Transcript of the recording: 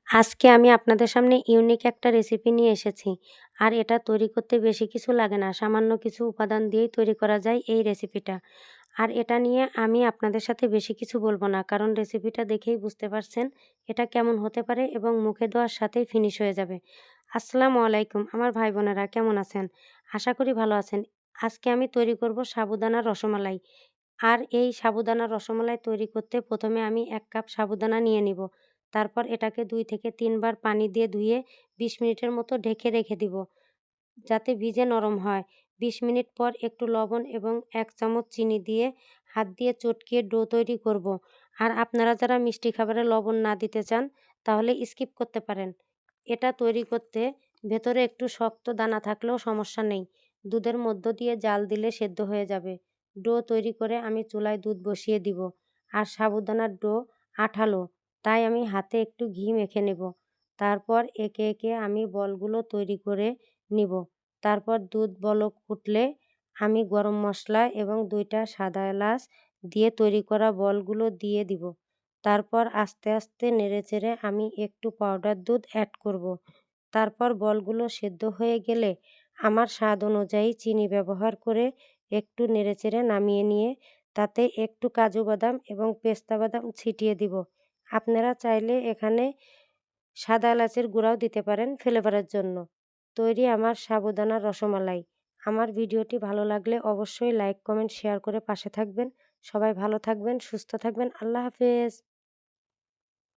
আজকে আমি আপনাদের সামনে ইউনিক একটা রেসিপি নিয়ে এসেছি। আর এটা তৈরি করতে বেশি কিছু লাগে না। সামান্য কিছু উপাদান দিয়েই তৈরি করা যায় এই রেসিপিটা। আর এটা নিয়ে আমি আপনাদের সাথে বেশি কিছু বলব না। কারণ রেসিপিটা দেখেই বুঝতে পারছেন এটা কেমন হতে পারে এবং মুখে দেওয়ার সাথেই ফিনিশ হয়ে যাবে। আসসালামু আলাইকুম আমার ভাই বোনেরা, কেমন আছেন? আশা করি ভালো আছেন। আজকে আমি তৈরি করব সাবুদানার রসমালাই। আর এই সাবুদানার রসমালাই তৈরি করতে প্রথমে আমি ১ কাপ সাবুদানা নিয়ে নিব। তারপর এটাকে ২ থেকে ৩ বার পানি দিয়ে ধুয়ে ২০ মিনিটের মতো ঢেকে রেখে দিব, যাতে ভিজে নরম হয়। ২০ মিনিট পর একটু লবণ এবং ১ চামচ চিনি দিয়ে হাত দিয়ে চটকিয়ে ডো তৈরি করব। আর আপনারা যারা মিষ্টি খাবারে লবণ না দিতে চান তাহলে স্কিপ করতে পারেন। এটা তৈরি করতে ভেতরে একটু শক্ত দানা থাকলেও সমস্যা নেই। দুধের মধ্য দিয়ে জাল দিলে সেদ্ধ হয়ে যাবে। ডো তৈরি করে আমি চুলায় দুধ বসিয়ে দিব। আর সাবুদানার ডো আঠালো, তাই আমি হাতে একটু ঘি মেখে নেব। তারপর একে একে আমি বলগুলো তৈরি করে নিব। তারপর দুধ বলক উঠলে আমি গরম মশলা এবং ২টা সাদা এলাচ দিয়ে তৈরি করা বলগুলো দিয়ে দিব। তারপর আস্তে আস্তে নেড়েচেড়ে আমি একটু পাউডার দুধ অ্যাড করব। তারপর বলগুলো সেদ্ধ হয়ে গেলে আমার স্বাদ অনুযায়ী চিনি ব্যবহার করে একটু নেড়েচেড়ে নামিয়ে নিয়ে তাতে একটু কাজু বাদাম এবং পেস্তা বাদাম ছিটিয়ে দিব। আপনারা চাইলে এখানে সাদা এলাচের গুঁড়াও দিতে পারেন ফ্লেভারের জন্য। তৈরি আমার সাবুদানার রসমালাই। আমার ভিডিওটি ভালো লাগলে অবশ্যই লাইক, কমেন্ট, শেয়ার করে পাশে থাকবেন। সবাই ভালো থাকবেন, সুস্থ থাকবেন। আল্লাহ হাফেজ।